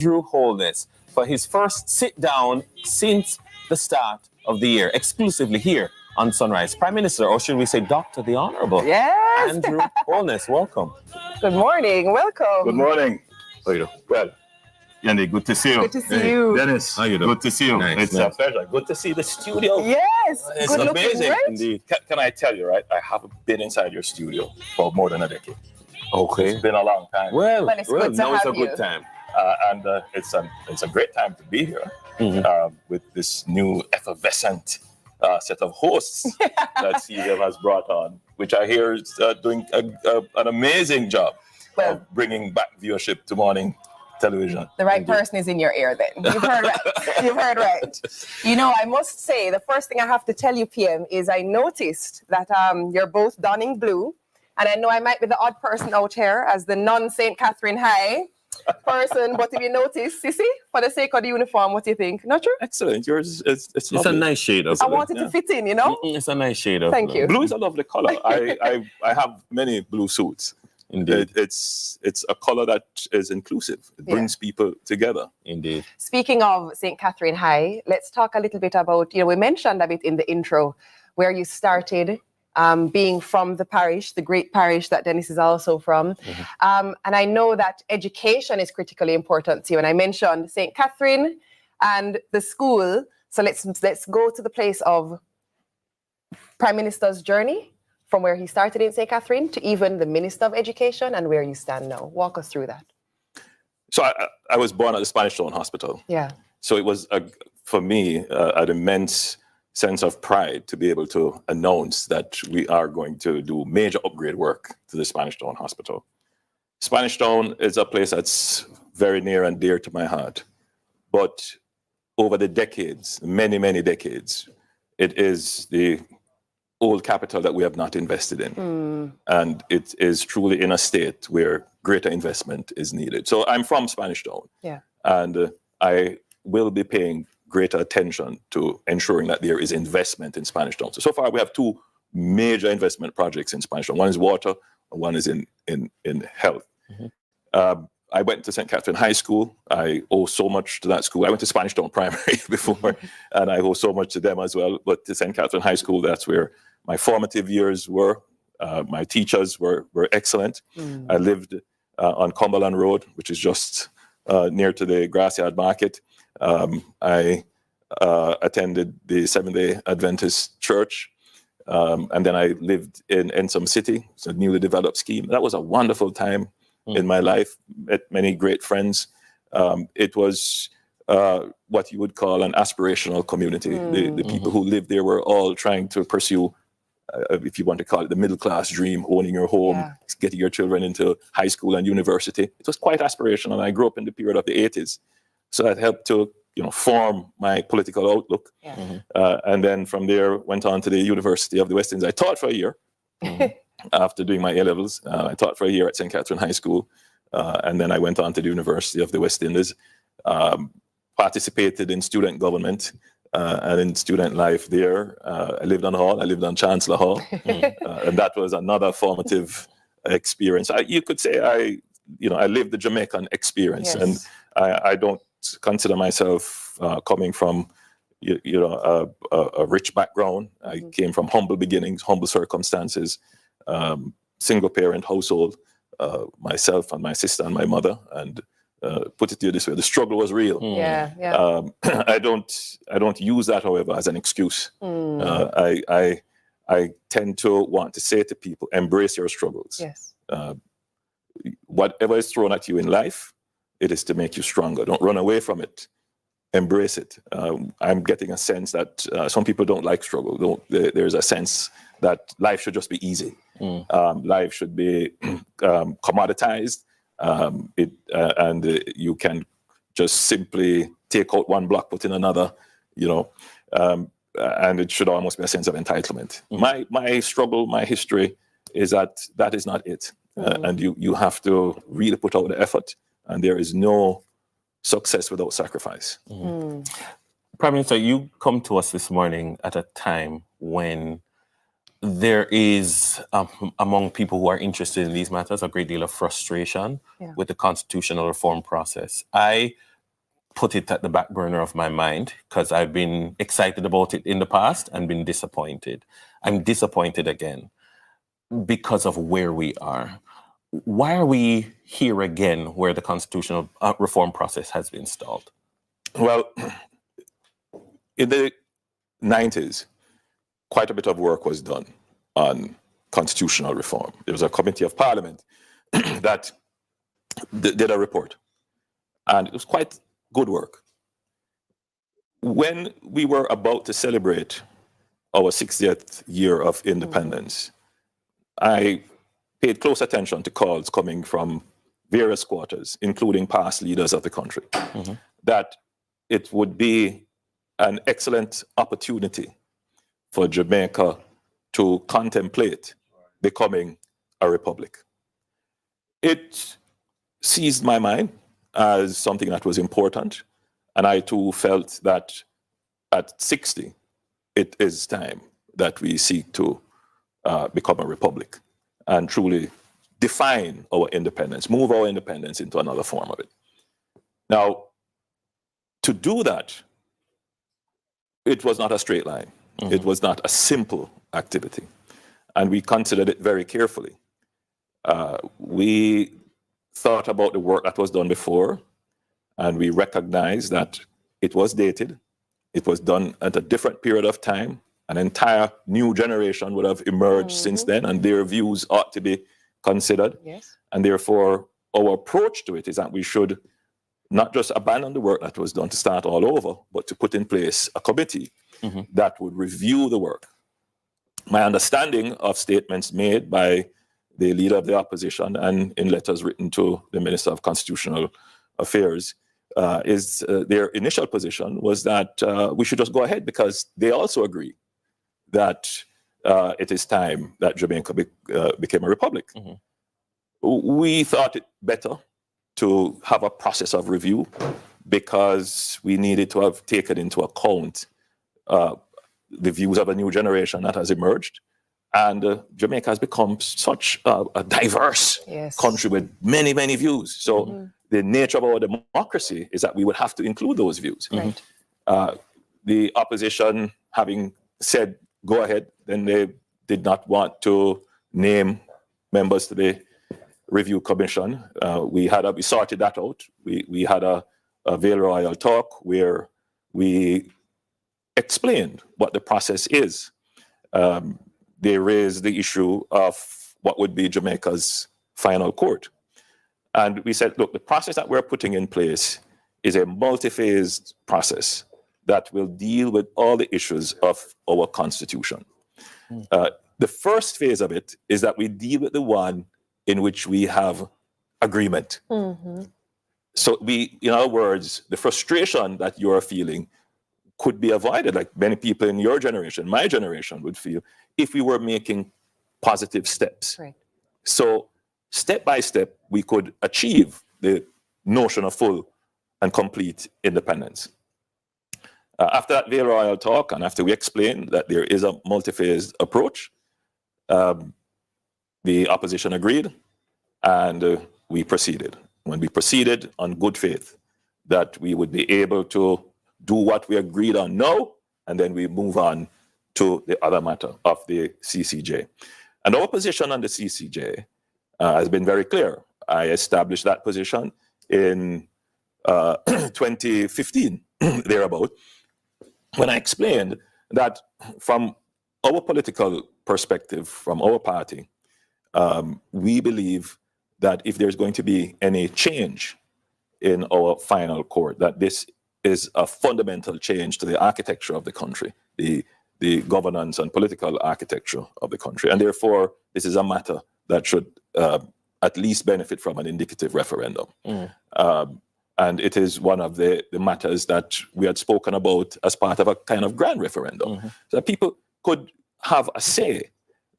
Hon.Andrew Holness for his first sit-down since the start of the year, exclusively here on Sunrise. Prime Minister, or should we say Dr. the Honorable? Yes. Andrew Holness, welcome. Good morning. Welcome. Good morning. How you doing? Well, Yanni, good to see you. Good to see you. Dennis, How you doing? good to see you. Nice, It's nice. a pleasure. Good to see the studio. Yes. It's Good looking, amazing. right? Indeed. Can I tell you, right? I haven't been inside your studio for more than a decade. Okay. It's been a long time. Well, Well, it's good to now it's a have good you. time. And it's a great time to be here with this new effervescent set of hosts that CVM has brought on, which I hear is doing an amazing job Well, of bringing back viewership to morning television. the right person is in your ear then. You've heard right. You've heard right. You know, I must say, the first thing I have to tell you, PM, is I noticed that you're both donning blue. And I know I might be the odd person out here as the non-St. Catherine High person, but if you notice, Sissy, for the sake of the uniform, what do you think? Not true? Excellent. Yours it's a lovely. nice shade of I blue. want it to fit in, you know? It's a nice shade of Thank blue. you. Blue is a lovely color. I have many blue suits. Indeed. It's a color that is inclusive. It Yeah. brings people together. Indeed. Speaking of St. Catherine High, let's talk a little bit about, we mentioned a bit in the intro where you started being from the parish, the great parish that Dennis is also from. And I know that education is critically important to you. And I mentioned St. Catherine and the school. So let's go to the place of Prime Minister's journey from where he started in St. Catherine to even the Minister of Education and where you stand now. Walk us through that. So I was born at the Spanish Town Hospital. Yeah. So it was, for me, an immense sense of pride to be able to announce that we are going to do major upgrade work to the Spanish Town Hospital. Spanish Town is a place that's very near and dear to my heart. But over the decades, many, many decades, it is the old capital that we have not invested in. And it is truly in a state where greater investment is needed. So I'm from Spanish Town. Yeah. And I will be paying greater attention to ensuring that there is investment in Spanish Town. So far we have two major investment projects in Spanish Town. One is water, and one is in health. I went to St. Catherine High School. I owe so much to that school. I went to Spanish Town Primary before, and I owe so much to them as well. But to St. Catherine High School, that's where my formative years were. My teachers were excellent. I lived on Cumberland Road, which is just near to the Grassyard Market. I attended the Seventh-day Adventist Church, and then I lived in Ensom City. It's a newly developed scheme. That was a wonderful time in my life. Met many great friends. It was what you would call an aspirational community. The people who lived there were all trying to pursue, if you want to call it, the middle-class dream, owning your home, getting your children into high school and university. It was quite aspirational. I grew up in the period of the 80s. So that helped to, form my political outlook. And then from there, went on to the University of the West Indies. I taught for a year after doing my A-levels. I taught for a year at St. Catherine High School. And then I went on to the University of the West Indies, participated in student government and in student life there. I lived on Hall. I lived on Chancellor Hall. And that was another formative experience. You could say I lived the Jamaican experience. Yes. And I don't consider myself coming from, a rich background. I came from humble beginnings, humble circumstances, single parent household, myself and my sister and my mother. And put it to you this way, the struggle was real. I don't use that, however, as an excuse. I tend to want to say to people, embrace your struggles. Yes. Whatever is thrown at you in life, it is to make you stronger. Don't run away from it. Embrace it. I'm getting a sense that some people don't like struggle. There's a sense that life should just be easy. Life should be commoditized. And you can just simply take out one block, put in another, and it should almost be a sense of entitlement. My struggle, my history is that is not it. And you have to really put out the effort. And there is no success without sacrifice. Prime Minister, you come to us this morning at a time when there is, among people who are interested in these matters, a great deal of frustration with the constitutional reform process. I put it at the back burner of my mind because I've been excited about it in the past and been disappointed. I'm disappointed again because of where we are. Why are we here again where the constitutional reform process has been stalled? Well, in the 90s, quite a bit of work was done on constitutional reform. There was a committee of parliament that did a report, and it was quite good work. When we were about to celebrate our 60th year of independence, I paid close attention to calls coming from various quarters, including past leaders of the country, that it would be an excellent opportunity for Jamaica to contemplate becoming a republic. It seized my mind as something that was important, and I too felt that at 60, it is time that we seek to become a republic and truly define our independence, move our independence into another form of it. Now, to do that, it was not a straight line. It was not a simple activity. And we considered it very carefully. We thought about the work that was done before, and we recognized that it was dated. It was done at a different period of time. An entire new generation would have emerged since then, and their views ought to be considered. Yes. And therefore, our approach to it is that we should not just abandon the work that was done to start all over, but to put in place a committee that would review the work. My understanding of statements made by the leader of the opposition and in letters written to the Minister of Constitutional Affairs is their initial position was that we should just go ahead because they also agree that it is time that Jamaica became a republic. We thought it better to have a process of review because we needed to have taken into account the views of a new generation that has emerged. And Jamaica has become such a diverse country with many, many views. So the nature of our democracy is that we would have to include those views. The opposition, having said, go ahead, then they did not want to name members to the review commission. We sorted that out. We had a Vale Royal talk where we explained what the process is. They raised the issue of what would be Jamaica's final court. And we said, look, the process that we're putting in place is a multi-phased process that will deal with all the issues of our constitution. The first phase of it is that we deal with the one in which we have agreement. So in other words, the frustration that you're feeling could be avoided, like many people in your generation, my generation would feel, if we were making positive steps. So step by step, we could achieve the notion of full and complete independence. After that Vale Royal talk, and after we explained that there is a multi-phased approach, the opposition agreed, and we proceeded. When we proceeded on good faith, that we would be able to do what we agreed on now, and then we move on to the other matter of the CCJ. And our position on the CCJ has been very clear. I established that position in 2015, thereabout, when I explained that from our political perspective, from our party, we believe that if there's going to be any change in our final court, that this is a fundamental change to the architecture of the country, the governance and political architecture of the country. And therefore, this is a matter that should at least benefit from an indicative referendum. And it is one of the matters that we had spoken about as part of a kind of grand referendum, so that people could have a say,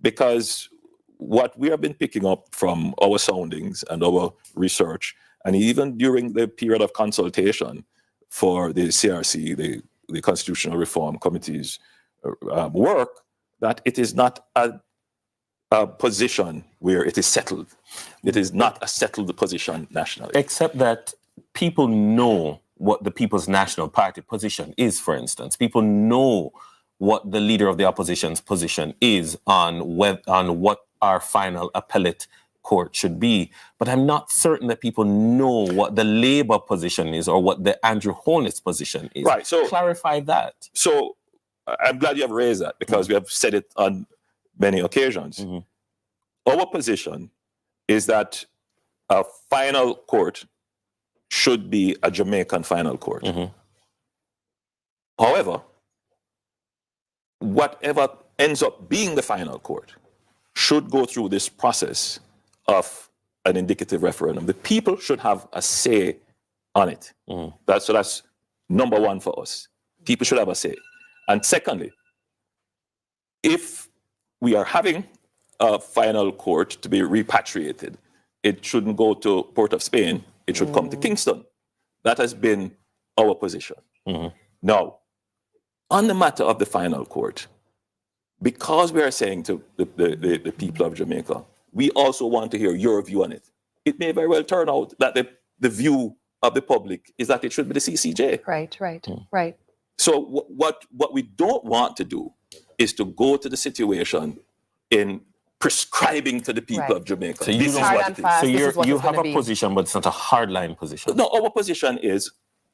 because what we have been picking up from our soundings and our research, and even during the period of consultation for the CRC, the Constitutional Reform Committee's work, that it is not a position where it is settled. It is not a settled position nationally. Except that people know what the People's National Party position is, for instance. People know what the leader of the opposition's position is on what our final appellate court should be. But I'm not certain that people know what the Labour position is or what the Andrew Holness position is. Right. So clarify that. So I'm glad you have raised that, because we have said it on many occasions. Our position is that a final court should be a Jamaican final court. However, whatever ends up being the final court should go through this process of an indicative referendum. The people should have a say on it. That's number one for us. People should have a say. And secondly, if we are having a final court to be repatriated, it shouldn't go to Port of Spain. It should come to Kingston. That has been our position. Now, on the matter of the final court, because we are saying to the people of Jamaica, we also want to hear your view on it. It may very well turn out that the view of the public is that it should be the CCJ. Right. So what we don't want to do is to go to the situation in prescribing to the people of Jamaica. So you have a position, but it's not a hardline position. No, our position is,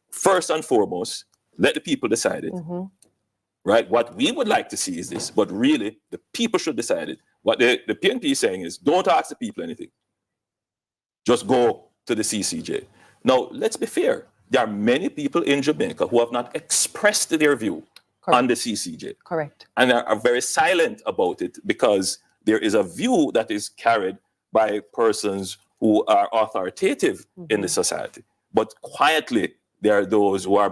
first and foremost, let the people decide it. Right? What we would like to see is this, but really the people should decide it. What the PNP is saying is, don't ask the people anything. Just go to the CCJ. Now, let's be fair. There are many people in Jamaica who have not expressed their view on the CCJ. Correct. And are very silent about it, because there is a view that is carried by persons who are authoritative in the society. But quietly, there are those who are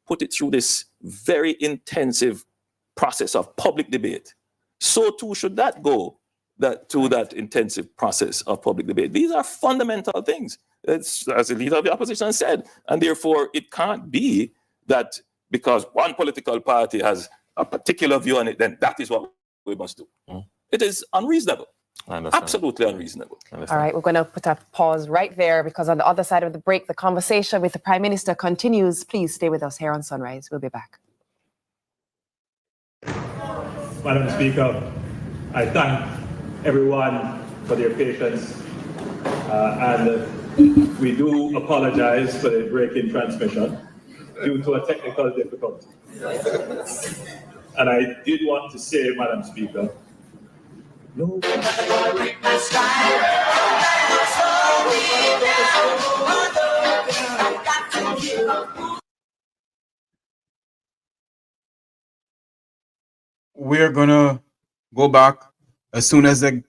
put it through this very intensive process of public debate. So too should that go to that intensive process of public debate. These are fundamental things. It's, as the leader of the opposition said, and therefore it can't be that because one political party has a particular view on it, then that is what we must do. It is unreasonable. Absolutely unreasonable. All right, we're going to put a pause right there, because on the other side of the break, the conversation with the Prime Minister continues. Please stay with us here on Sunrise. We'll be back. Madam Speaker, I thank everyone for their patience, and we do apologize for the break in transmission due to a technical difficulty. And I did want to say, Madam Speaker, no. We're gonna go back as soon as the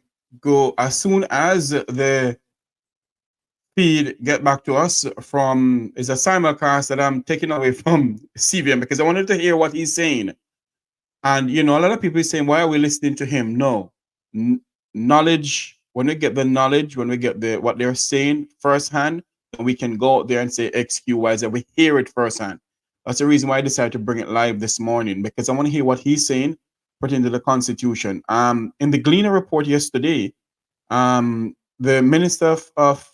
feed get back to us from is a simulcast that I'm taking away from CVM, because I wanted to hear what he's saying. And a lot of people are saying, why are we listening to him? No. Knowledge, when we get the knowledge, when we get what they're saying firsthand, then we can go out there and say XQYZ, that we hear it firsthand. That's the reason why I decided to bring it live this morning, because I want to hear what he's saying pertaining to the Constitution. In the Gleaner report yesterday, the Minister of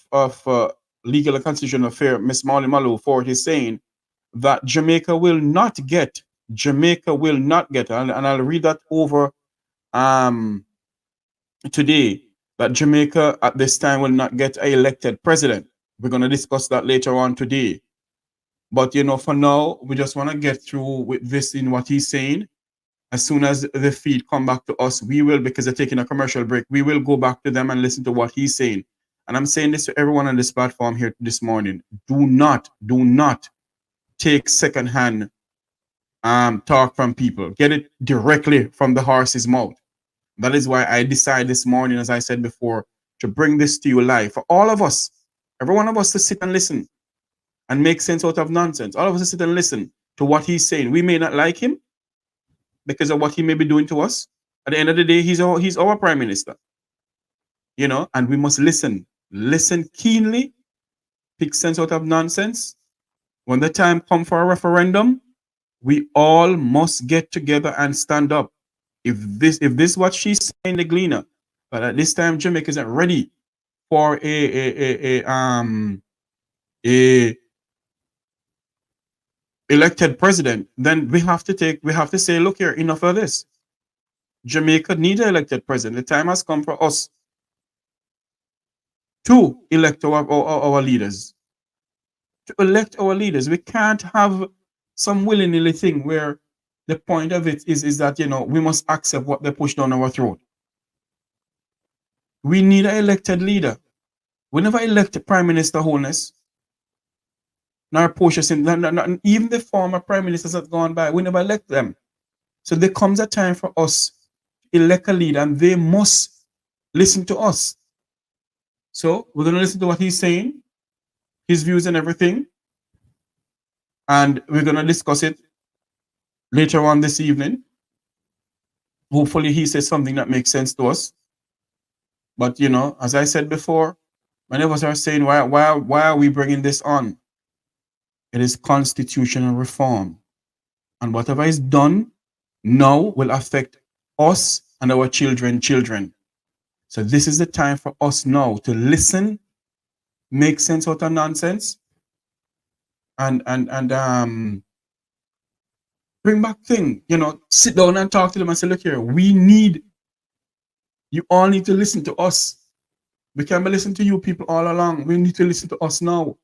Legal and Constitutional Affairs, Ms. Molly Malou Ford, is saying that Jamaica will not get, and I'll read that over today, that Jamaica at this time will not get an elected president. We're going to discuss that later on today. But, for now, we just want to get through with this in what he's saying. As soon as the feed come back to us, we will, because they're taking a commercial break, we will go back to them and listen to what he's saying. And I'm saying this to everyone on this platform here this morning. Do not take secondhand talk from people. Get it directly from the horse's mouth. That is why I decided this morning, as I said before, to bring this to you live. For all of us, every one of us, to sit and listen and make sense out of nonsense. All of us to sit and listen to what he's saying. We may not like him because of what he may be doing to us. At the end of the day, he's our Prime Minister. And we must listen keenly, pick sense out of nonsense. When the time comes for a referendum, We all must get together and stand up. If this what she's saying, the Gleaner, but at this time Jamaica isn't ready for a elected president, then we have to say, look here, enough of this. Jamaica needs an elected president. The time has come for us to elect our leaders. To elect our leaders. We can't have some willy-nilly thing where the point of it is that, we must accept what they push down our throat. We need an elected leader. We never elect Prime Minister Holness, nor Portia Simpson, even the former prime ministers that gone by, we never elect them. So there comes a time for us to elect a leader, and they must listen to us. So we're going to listen to what he's saying, his views and everything, and we're going to discuss it later on this evening. Hopefully he says something that makes sense to us. But, as I said before, many of us are saying, why are we bringing this on? It is constitutional reform. And whatever is done now will affect us and our children. So this is the time for us now to listen, make sense out of nonsense, and bring back things. Sit down and talk to them and say, look here, you all need to listen to us. We can't be listening to you people all along. We need to listen to us now.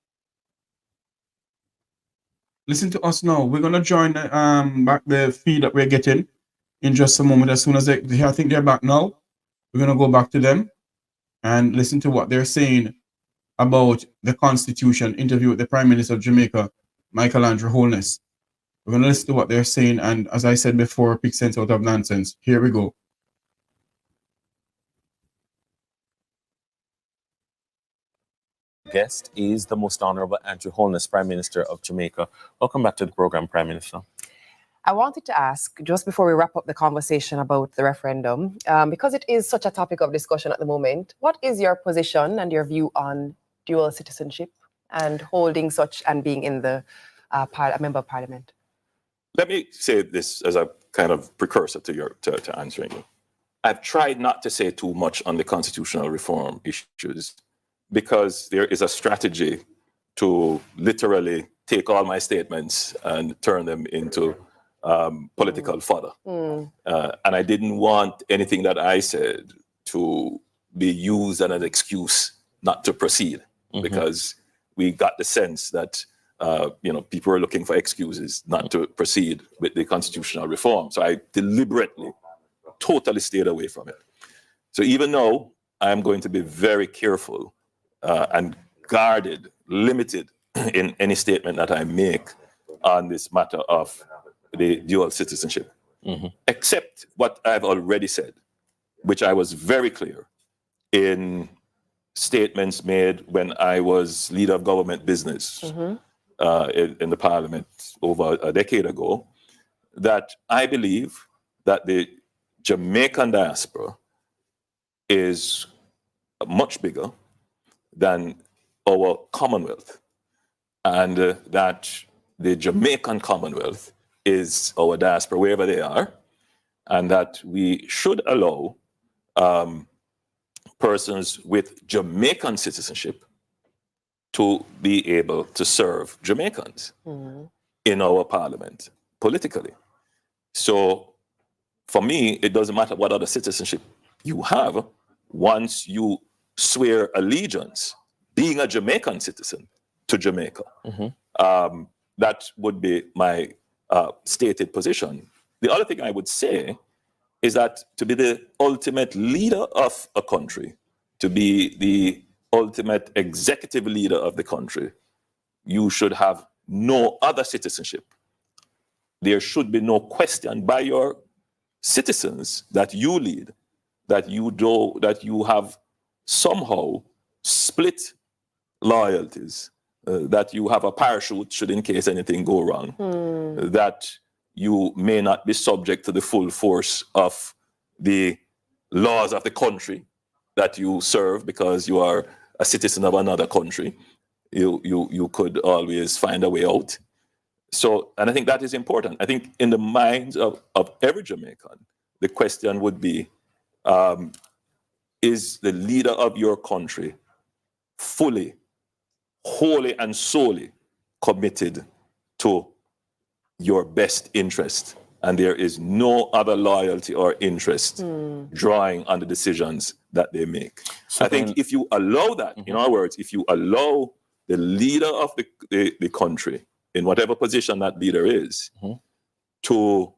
Listen to us now. We're gonna join back the feed that we're getting in just a moment. As soon as I think they're back now, we're gonna go back to them and listen to what they're saying about the Constitution. Interview with the Prime Minister of Jamaica, Hon.Andrew Holness. We're gonna listen to what they're saying, and as I said before, pick sense out of nonsense. Here we go. Guest is the Most Honorable Andrew Holness, Prime Minister of Jamaica. Welcome back to the program, Prime Minister. I wanted to ask, just before we wrap up the conversation about the referendum, because it is such a topic of discussion at the moment, what is your position and your view on dual citizenship and holding such and being in the a member of parliament? Let me say this as a kind of precursor to answering you. I've tried not to say too much on the constitutional reform issues because there is a strategy to literally take all my statements and turn them into political fodder. And I didn't want anything that I said to be used as an excuse not to proceed, because we got the sense that people are looking for excuses not to proceed with the constitutional reform. So I deliberately, totally stayed away from it. So even though I'm going to be very careful and guarded, limited in any statement that I make on this matter of the dual citizenship, except what I've already said, which I was very clear in statements made when I was leader of government business in the parliament over a decade ago, that I believe that the Jamaican diaspora is much bigger than our Commonwealth, and that the Jamaican Commonwealth is our diaspora wherever they are, and that we should allow persons with Jamaican citizenship to be able to serve Jamaicans in our parliament politically. So for me, it doesn't matter what other citizenship you have, once you swear allegiance, being a Jamaican citizen, to Jamaica. That would be my stated position. The other thing I would say is that to be the ultimate leader of a country, to be the ultimate executive leader of the country, you should have no other citizenship. There should be no question by your citizens that you lead, that you have somehow split loyalties, that you have a parachute should in case anything go wrong, that you may not be subject to the full force of the laws of the country that you serve because you are a citizen of another country. You could always find a way out. So, and I think that is important. I think in the minds of every Jamaican, the question would be, is the leader of your country fully, wholly and solely committed to your best interest? And there is no other loyalty or interest drawing on the decisions that they make. So I think if you allow that, in other words, if you allow the leader of the country, in whatever position that leader is, to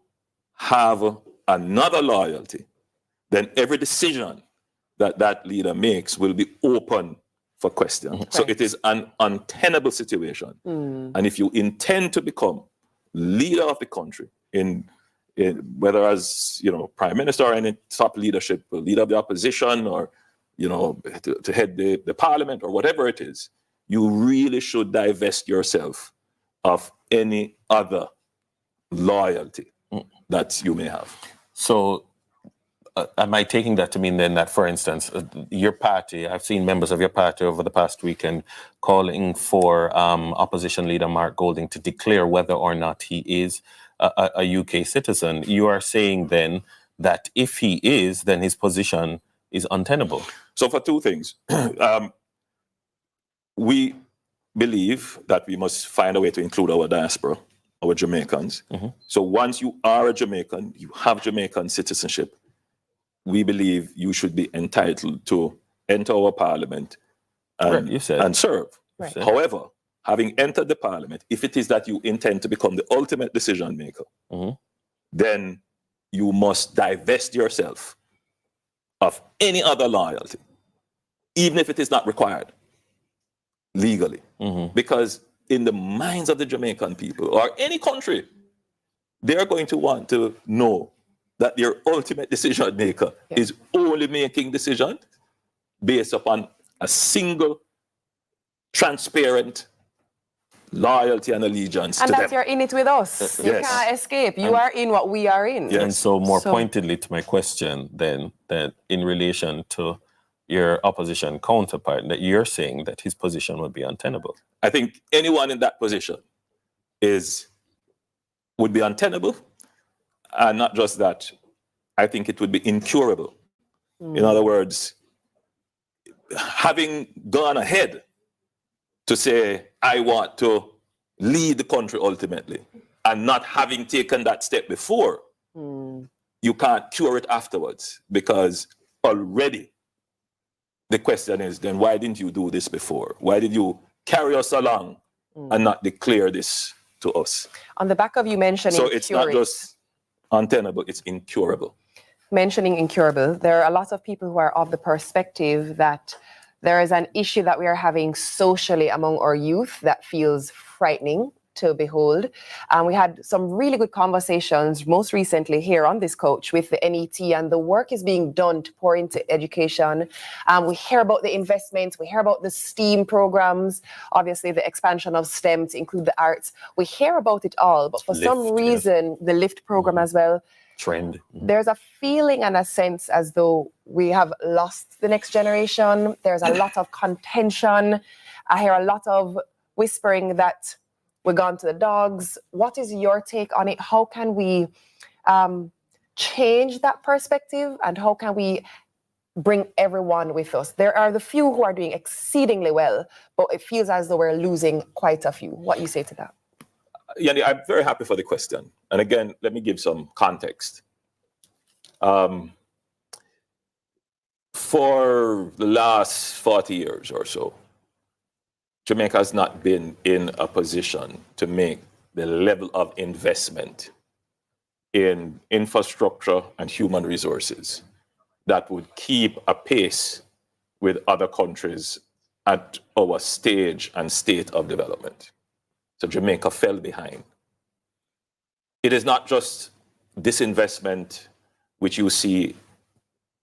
have another loyalty, then every decision that that leader makes will be open for question. So it is an untenable situation. And if you intend to become leader of the country, in whether as prime minister or any top leadership, or leader of the opposition, or to head the parliament or whatever it is, you really should divest yourself of any other loyalty that you may have. So am I taking that to mean then that, for instance, your party, I've seen members of your party over the past weekend calling for opposition leader Mark Golding to declare whether or not he is a UK citizen. You are saying then that if he is, then his position is untenable. So for two things, we believe that we must find a way to include our diaspora, our Jamaicans. So once you are a Jamaican, you have Jamaican citizenship, we believe you should be entitled to enter our parliament and serve. Right. However, having entered the parliament, if it is that you intend to become the ultimate decision maker, then you must divest yourself of any other loyalty, even if it is not required legally. Because in the minds of the Jamaican people, or any country, they're going to want to know that their ultimate decision maker is only making decisions based upon a single, transparent loyalty and allegiance and to that them. you're in it with us. You can't escape. You are in what we are in. And so more pointedly to my question then, that in relation to your opposition counterpart, that you're saying that his position would be untenable. I think anyone in that position would be untenable. And not just that, I think it would be incurable. In other words, having gone ahead to say, I want to lead the country ultimately, and not having taken that step before, you can't cure it afterwards, because already the question is, then why didn't you do this before? Why did you carry us along and not declare this to us? On the back of you mentioning so it's not just untenable, it's incurable. Mentioning incurable, there are a lot of people who are of the perspective that there is an issue that we are having socially among our youth that feels frightening to behold. We had some really good conversations most recently here on this coach with the NET, and the work is being done to pour into education. We hear about the investments, we hear about the STEAM programs, obviously the expansion of STEM to include the arts. We hear about it all, but for some reason, the LIFT program as well, trend. There's a feeling and a sense as though we have lost the next generation. There's a lot of contention. I hear a lot of whispering that we're gone to the dogs. What is your take on it? How can we change that perspective, and how can we bring everyone with us? There are the few who are doing exceedingly well, but it feels as though we're losing quite a few. What do you say to that? Yanni, I'm very happy for the question. And again, let me give some context. For the last 40 years or so, Jamaica has not been in a position to make the level of investment in infrastructure and human resources that would keep a pace with other countries at our stage and state of development. So Jamaica fell behind. It is not just disinvestment, which you see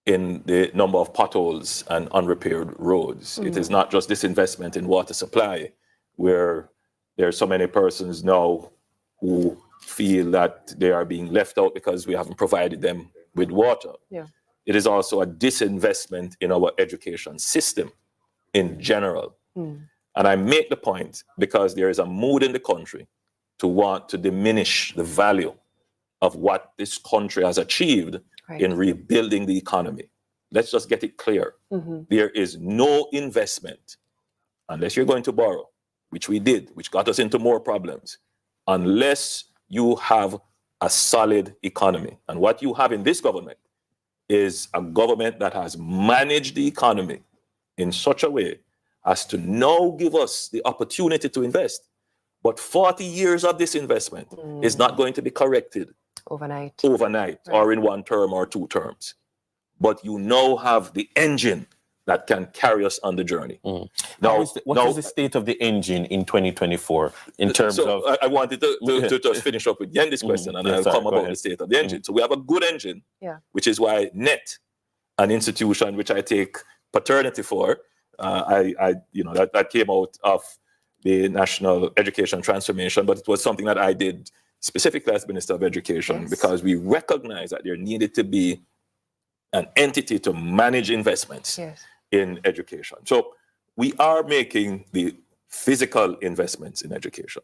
in the number of potholes and unrepaired roads. It is not just disinvestment in water supply, where there are so many persons now who feel that they are being left out because we haven't provided them with water. Yeah. It is also a disinvestment in our education system in general. And I make the point because there is a mood in the country to want to diminish the value of what this country has achieved in rebuilding the economy. Let's just get it clear. There is no investment unless you're going to borrow, which we did, which got us into more problems, unless you have a solid economy. And what you have in this government is a government that has managed the economy in such a way as to now give us the opportunity to invest. But 40 years of this investment is not going to be corrected overnight or in one term or two terms. But you now have the engine that can carry us on the journey. Now, what is the state of the engine in 2024 in terms of... I wanted to just finish up with Yendi's question, and I'll come about the state of the engine. So we have a good engine, which is why NET, an institution which I take paternity for, that came out of the National Education Transformation, but it was something that I did specifically as Minister of Education because we recognized that there needed to be an entity to manage investments in education. So we are making the physical investments in education.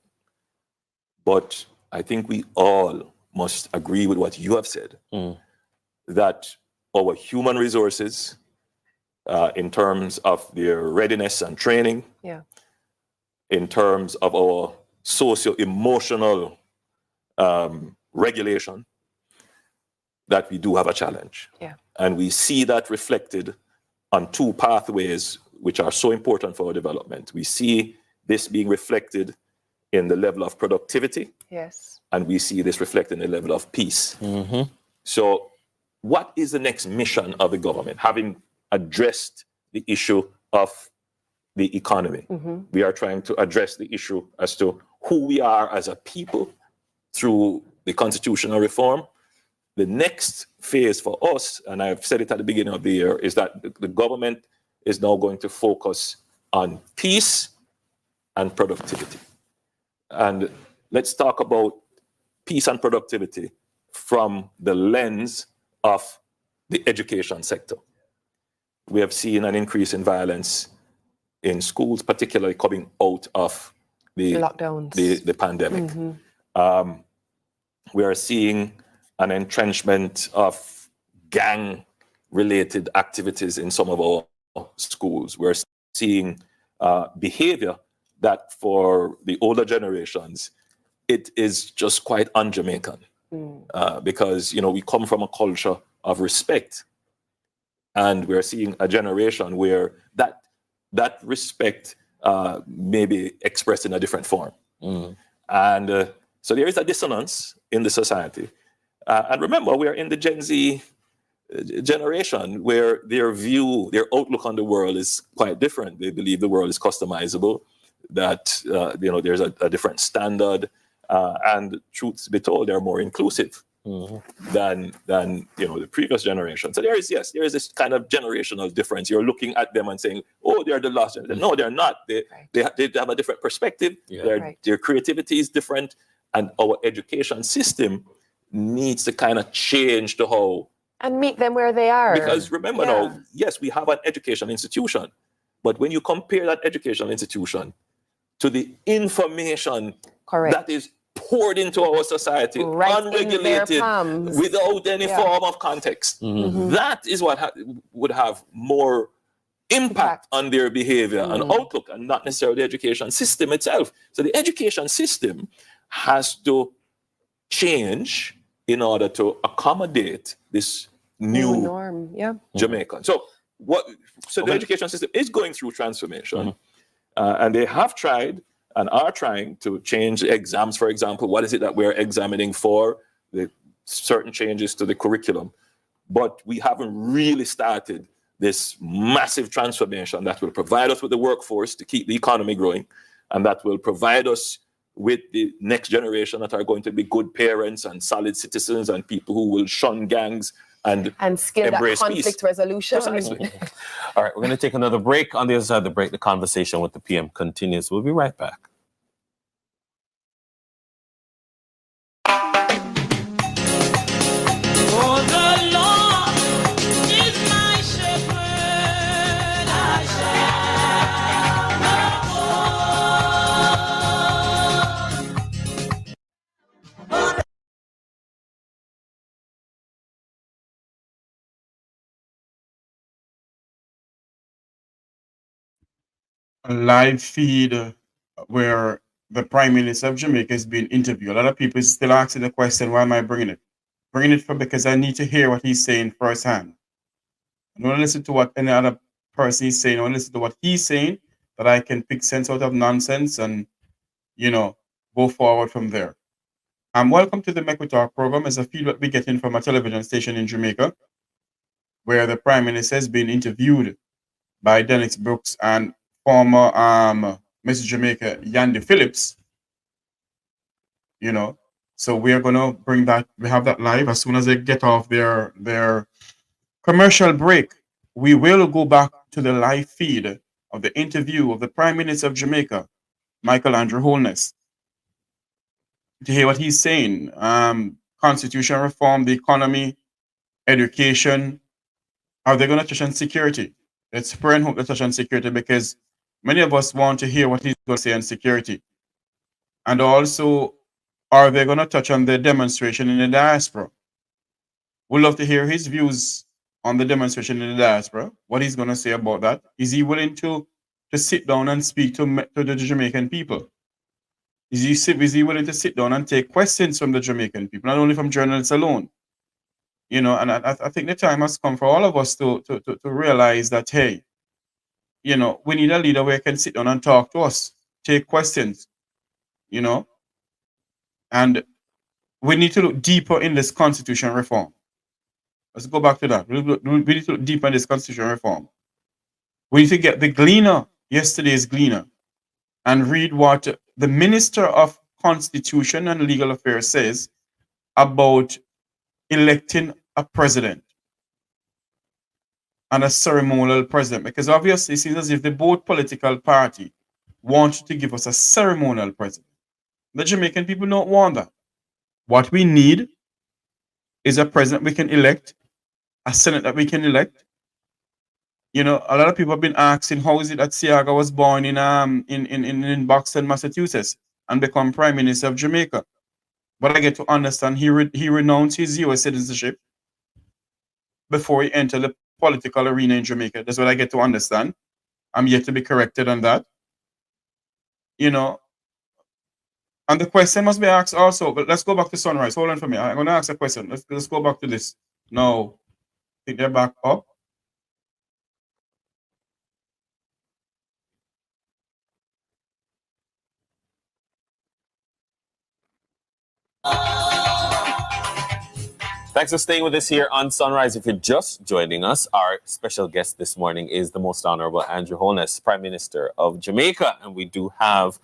But I think we all must agree with what you have said, that our human resources, in terms of their readiness and training, in terms of our socio-emotional regulation, that we do have a challenge. And we see that reflected on two pathways which are so important for our development. We see this being reflected in the level of productivity. And we see this reflected in the level of peace. So what is the next mission of the government? Having addressed the issue of the economy, we are trying to address the issue as to who we are as a people through the constitutional reform. The next phase for us, and I've said it at the beginning of the year, is that the government is now going to focus on peace and productivity. And let's talk about peace and productivity from the lens of the education sector. We have seen an increase in violence in schools, particularly coming out of the lockdowns, the pandemic. We are seeing an entrenchment of gang-related activities in some of our schools. We're seeing behavior that for the older generations, it is just quite un-Jamaican. Because, we come from a culture of respect. And we're seeing a generation where that respect may be expressed in a different form. And so there is a dissonance in the society. And remember, we are in the Gen Z generation where their outlook on the world is quite different. They believe the world is customizable, that there's a different standard, and truth be told, they're more inclusive than the previous generation. So there is this kind of generational difference. You're looking at them and saying, "Oh, they're the last generation." No, they're not. They have a different perspective. Their creativity is different, and our education system needs to kind of change to how and meet them where they are. Because remember now, yes, we have an education institution, but when you compare that educational institution to the information that is poured into our society, unregulated, without any form of context, that is what would have more impact on their behavior and outlook, and not necessarily the education system itself. So the education system has to change in order to accommodate this new norm, Jamaican. So the education system is going through transformation, and they have tried and are trying to change exams, for example. What is it that we're examining for? The certain changes to the curriculum. But we haven't really started this massive transformation that will provide us with the workforce to keep the economy growing, and that will provide us with the next generation that are going to be good parents and solid citizens and people who will shun gangs and skilled at conflict peace. resolution. Precisely. All right, we're going to take another break. On the other side of the break, the conversation with the PM continues. We'll be right back. a live feed where the Prime Minister of Jamaica is being interviewed. A lot of people is still asking the question, why am I bringing it? Bringing it for because I need to hear what he's saying firsthand. I don't want to listen to what any other person is saying. I want to listen to what he's saying, that I can pick sense out of nonsense and, go forward from there. Welcome to the Make We Talk program. It's a feedback we're getting from a television station in Jamaica, where the Prime Minister has been interviewed by Dennis Brooks and former Mrs. Jamaica Yandy Phillips. So we are gonna bring that. We have that live as soon as they get off their commercial break. We will go back to the live feed of the interview of the Prime Minister of Jamaica, Hon.Andrew Holness, to hear what he's saying. Constitution reform, the economy, education. Are they going to touch on security? Let's pray and hope they touch on security, because many of us want to hear what he's going to say on security. And also, are they going to touch on the demonstration in the diaspora? We'd love to hear his views on the demonstration in the diaspora, what he's going to say about that. Is he willing to sit down and speak to the Jamaican people? Is he willing to sit down and take questions from the Jamaican people, not only from journalists alone? And I think the time has come for all of us to realize that, hey, we need a leader where can sit down and talk to us, take questions, and we need to look deeper in this constitution reform. Let's go back to that. We need to look deeper in this constitution reform. We need to get the Gleaner, yesterday's Gleaner, and read what the Minister of Constitution and Legal Affairs says about electing a president and a ceremonial president. Because obviously it seems as if the both political party want to give us a ceremonial president. The Jamaican people don't want that. What we need is a president we can elect, a Senate that we can elect. A lot of people have been asking, how is it that Siaga was born in Boston, Massachusetts, and become Prime Minister of Jamaica? But I get to understand he renounced his U.S. citizenship before he entered the political arena in Jamaica. That's what I get to understand. I'm yet to be corrected on that. And the question must be asked also, but let's go back to Sunrise. Hold on for me. I'm going to ask a question. Let's go back to this. No, I think they're back up. Thanks for staying with us here on Sunrise. If you're just joining us, our special guest this morning is the Most Honorable Andrew Holness, Prime Minister of Jamaica. And we do have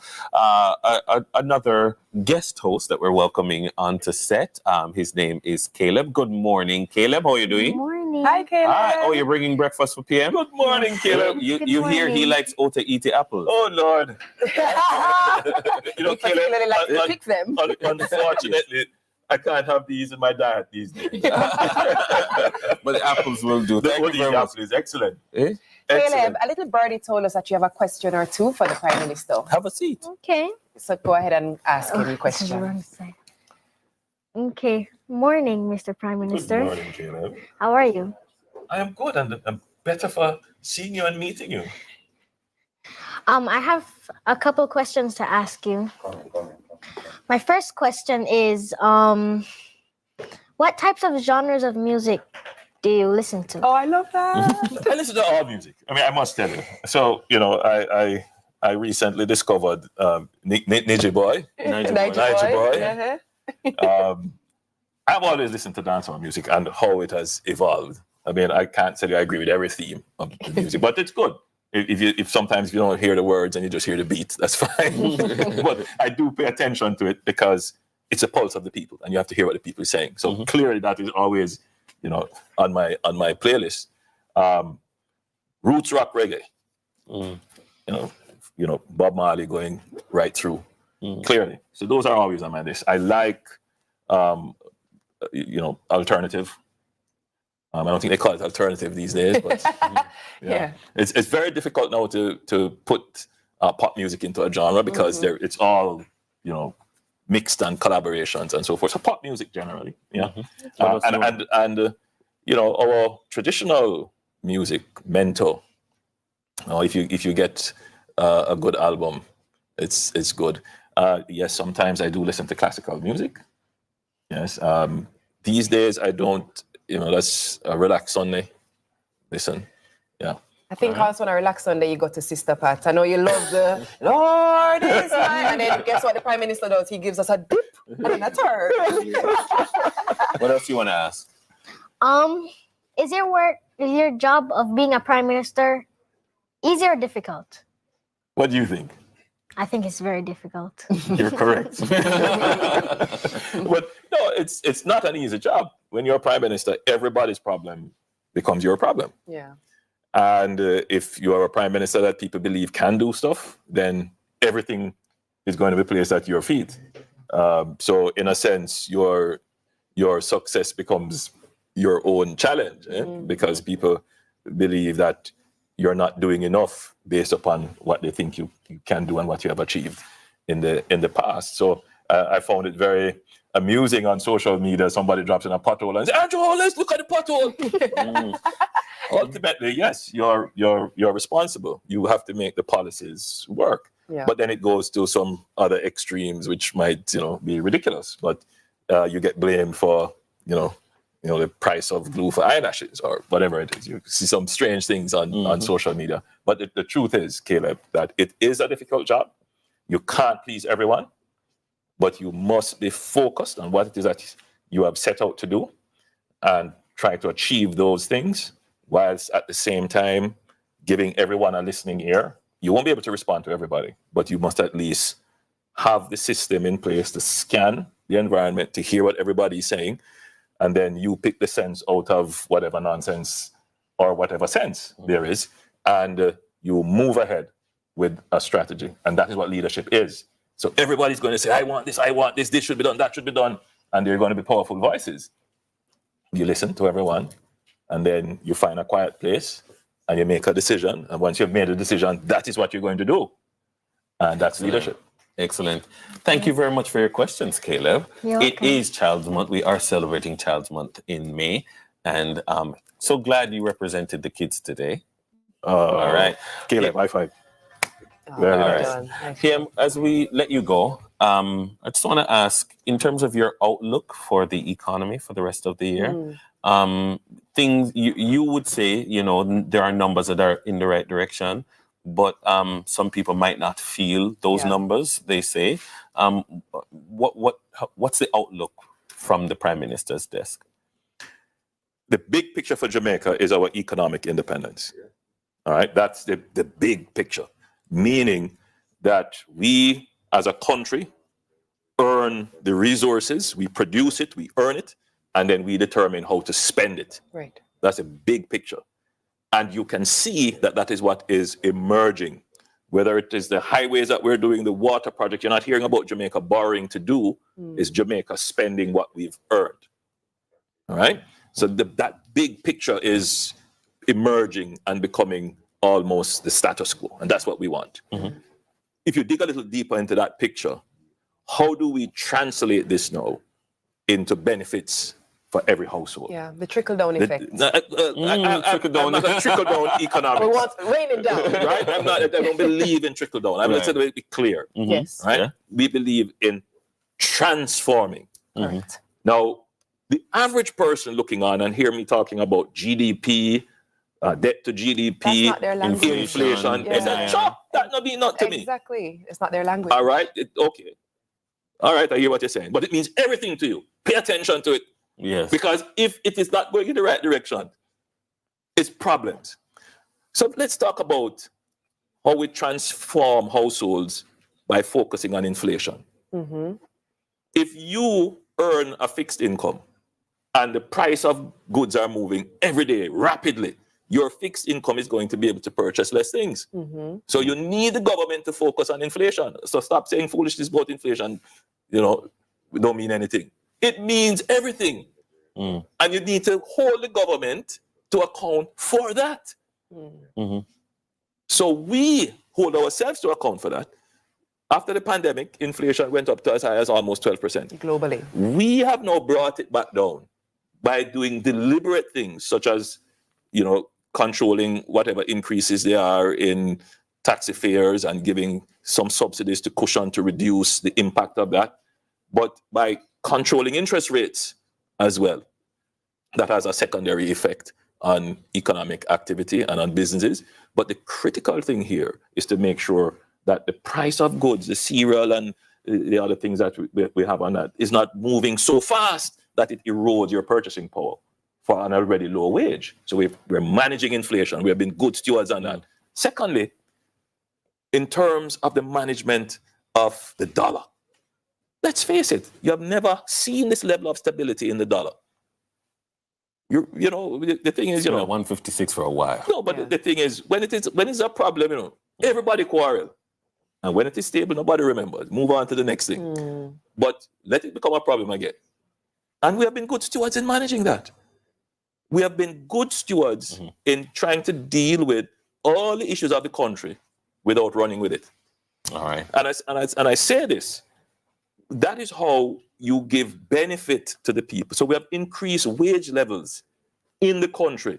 another guest host that we're welcoming onto set. His name is Caleb. Good morning, Caleb. How are you doing? Good morning. Hi, Caleb. Hi. Oh, you're bringing breakfast for PM? Good morning, Caleb. You hear he likes Ota Eat apples. Oh, Lord. He particularly likes to pick them. Unfortunately, I can't have these in my diet these days. But the apples will do. Thank you very much. Apple is excellent. Eh? Caleb, a little birdie told us that you have a question or two for the Prime Minister. Have a seat. Okay. So go ahead and ask any question. Okay. Morning, Mr. Prime Minister. Good morning, Caleb. How are you? I am good, and I'm better for seeing you and meeting you. I have a couple questions to ask you. My first question is, what types of genres of music do you listen to? Oh, I love that. I listen to all music. I mean, I must tell you. So, I recently discovered Niji Boy. Nigel Boy. Uh-huh. I've always listened to dancehall music and how it has evolved. I mean, I can't tell you I agree with every theme of the music, but it's good. If sometimes you don't hear the words and you just hear the beat, that's fine. But I do pay attention to it because it's a pulse of the people, and you have to hear what the people are saying. So clearly, that is always, on my playlist. Roots rock reggae. Bob Marley going right through. Clearly, so those are always on my list. I like, alternative. I don't think they call it alternative these days, but Yeah. It's very difficult now to put pop music into a genre because it's all mixed and collaborations and so forth. So pop music generally, and our traditional music, mento. If you get a good album. It's good. Yes, sometimes I do listen to classical music. Yes. These days I don't. That's a relaxed Sunday. Listen. Yeah. I think also on a relaxed Sunday, you go to Sister Pat. I know you love the Lord is mine. And then guess what the Prime Minister does? He gives us a dip and then a turn. What else you want to ask? Is your job of being a prime minister easy or difficult? What do you think? I think it's very difficult. You're correct. But no, it's not an easy job. When you're prime minister, everybody's problem becomes your problem. Yeah. And if you are a prime minister that people believe can do stuff, then everything is going to be placed at your feet. So in a sense, your success becomes your own challenge, because people believe that you're not doing enough based upon what they think you can do and what you have achieved in the past. So I found it very amusing on social media. Somebody drops in a pothole and says, "Andrew Holness, look at the pothole." Ultimately, yes, you're responsible. You have to make the policies work. Yeah. But then it goes to some other extremes, which might be ridiculous. But you get blamed for the price of glue for eyelashes or whatever it is. You see some strange things on social media. But the truth is, Caleb, that it is a difficult job. You can't please everyone, but you must be focused on what it is that you have set out to do and try to achieve those things, whilst at the same time giving everyone a listening ear. You won't be able to respond to everybody, but you must at least have the system in place to scan the environment, to hear what everybody's saying, and then you pick the sense out of whatever nonsense or whatever sense there is, and you move ahead with a strategy. And that is what leadership is. So everybody's going to say, I want this, this should be done, that should be done. And they're going to be powerful voices. You listen to everyone, and then you find a quiet place, and you make a decision. And once you've made a decision, that is what you're going to do. And that's leadership. Excellent. Thank you very much for your questions, Caleb. You're It welcome. is Child's Month. We are celebrating Child's Month in May. And so glad you represented the kids today. All right. Caleb, high five. Oh, Very well nice. done. Nice. Kim, as we let you go, I just want to ask, in terms of your outlook for the economy for the rest of the year, things you would say, there are numbers that are in the right direction, but some people might not feel those numbers, they say. What's the outlook from the Prime Minister's desk? The big picture for Jamaica is our economic independence. All right, that's the big picture, meaning that we as a country earn the resources, we produce it, we earn it, and then we determine how to spend it. Right. That's a big picture. And you can see that is what is emerging, whether it is the highways that we're doing, the water project. You're not hearing about Jamaica borrowing to do, is Jamaica spending what we've earned. All right? So that big picture is emerging and becoming almost the status quo. And that's what we want. If you dig a little deeper into that picture, how do we translate this now into benefits for every household? Yeah, the trickle-down effect. I'm not a trickle-down economics. We want raining down. Right? I don't believe in trickle-down. I'm going to be clear. Yes. Right? Yeah. We believe in transforming. Correct. Now, the average person looking on and hear me talking about GDP, debt to GDP, That's not their language. inflation, Yeah. it's a chop. That not be not to me. Exactly. It's not their language. All right? Okay. All right, I hear what you're saying. But it means everything to you. Pay attention to it. Yes. Because if it is not going in the right direction, it's problems. So let's talk about how we transform households by focusing on inflation. If you earn a fixed income and the price of goods are moving every day rapidly, your fixed income is going to be able to purchase less things. So you need the government to focus on inflation. So stop saying foolishness about inflation. We don't mean anything. It means everything. And you need to hold the government to account for that. So we hold ourselves to account for that. After the pandemic, inflation went up to as high as almost 12%. Globally. We have now brought it back down by doing deliberate things such as, controlling whatever increases there are in taxi fares and giving some subsidies to cushion to reduce the impact of that, but by controlling interest rates as well. That has a secondary effect on economic activity and on businesses. But the critical thing here is to make sure that the price of goods, the cereal and the other things that we have on that, is not moving so fast that it erodes your purchasing power for an already low wage. So we're managing inflation. We have been good stewards on that. Secondly, in terms of the management of the dollar, let's face it, you have never seen this level of stability in the dollar. You know, the thing is, you know, 156 for a while. No, but the thing is, when it's a problem, you know, everybody quarrel. And when it is stable, nobody remembers. Move on to the next thing. But let it become a problem again. And we have been good stewards in managing that. We have been good stewards in trying to deal with all the issues of the country without running with it. All right. And I say this, that is how you give benefit to the people. So we have increased wage levels in the country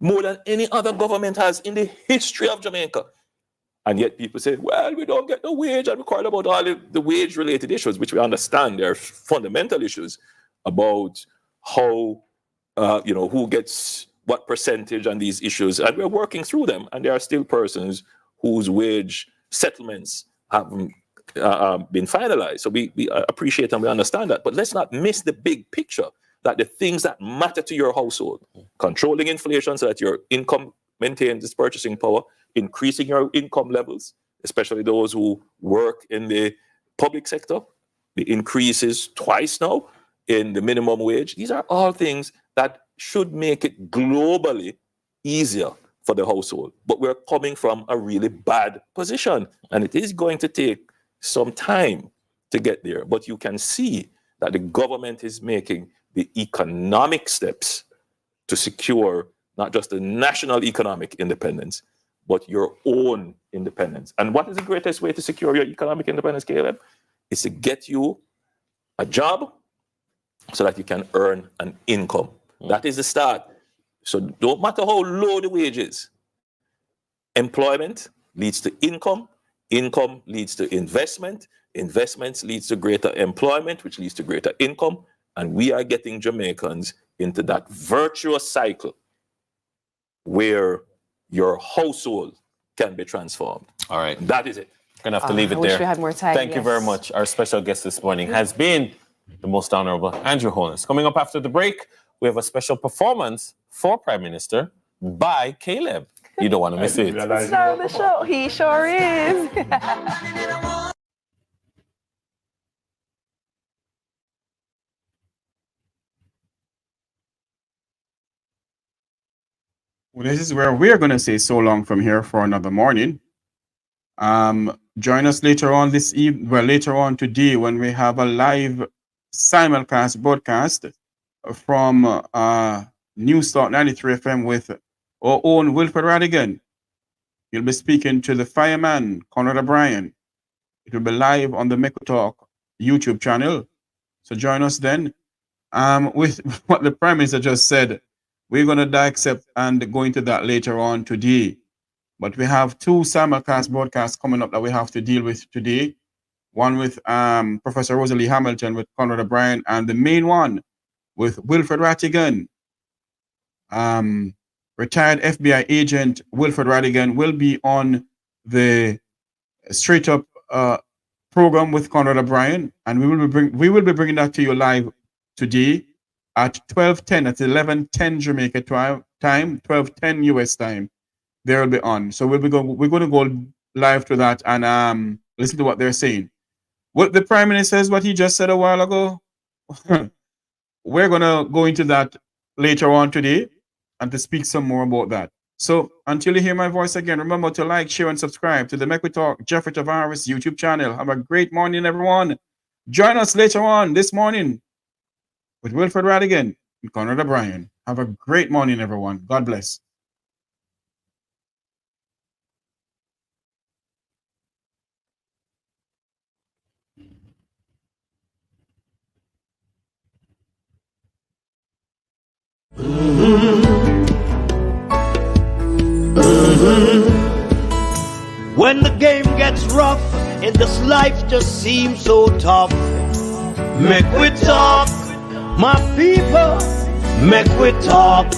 more than any other government has in the history of Jamaica. And yet people say, well, we don't get the wage, and we quarrel about all the wage-related issues, which we understand. There are fundamental issues about how, who gets what percentage on these issues. And we're working through them. And there are still persons whose wage settlements haven't been finalized. So we appreciate and we understand that. But let's not miss the big picture, that the things that matter to your household, controlling inflation so that your income maintains its purchasing power, increasing your income levels, especially those who work in the public sector, the increases twice now in the minimum wage. These are all things that should make it globally easier for the household. But we're coming from a really bad position, and it is going to take some time to get there. But you can see that the government is making the economic steps to secure not just the national economic independence, but your own independence. And what is the greatest way to secure your economic independence, Caleb? Is to get you a job so that you can earn an income. That is the start. So don't matter how low the wage is. Employment leads to income. Income leads to investment. Investments leads to greater employment, which leads to greater income. And we are getting Jamaicans into that virtuous cycle where your household can be transformed. All right. That is it. Gonna have to leave it I there. wish we had more time. Thank you very much. Our special guest this morning has been the Most Honorable Andrew Holness. Coming up after the break, we have a special performance for Prime Minister by Caleb. You don't want to miss it. Star of the show. He sure is. Well, this is where we're going to say so long from here for another morning. Join us later on this evening, later on today, when we have a live simulcast broadcast from News Talk 93 FM with our own Wilfred Radigan. He'll be speaking to the fireman, Conrad O'Brien. It will be live on the Meko Talk YouTube channel. So join us then. With what the Prime Minister just said, we're going to dissect and go into that later on today. But we have two simulcast broadcasts coming up that we have to deal with today. One with Professor Rosalie Hamilton with Conrad O'Brien, and the main one with Wilfred Ratigan. Retired FBI agent Wilfred Ratigan will be on the Straight Up program with Conrad O'Brien, and we will be bringing that to you live today at 12:10, at 11:10 Jamaica time, 12:10 US time. They'll be on. So we're going to go live to that and listen to what they're saying. What the Prime Minister says, what he just said a while ago, we're going to go into that later on today and to speak some more about that. So until you hear my voice again, remember to like, share, and subscribe to the Meko Talk Jeffrey Tavares YouTube channel. Have a great morning, everyone. Join us later on this morning with Wilfred Radigan and Conrad O'Brien. Have a great morning, everyone. God bless. When the game gets rough and this life just seems so tough, make we talk, my people, make we talk.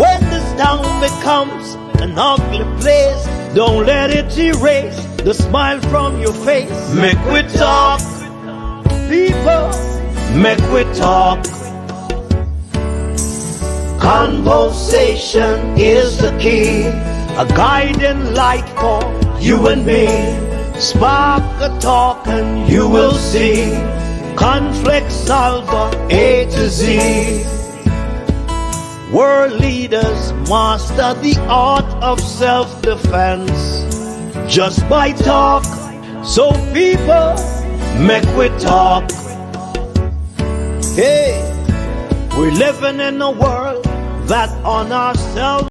When this town becomes an ugly place, don't let it erase the smile from your face. Make we talk, people, make we talk. Conversation is the key, a guiding light for you and me. Spark a talk and you will see. Conflict solver A to Z. World leaders master the art of self-defense just by talk. So people, make we talk. Hey, we're living in a world that on ourselves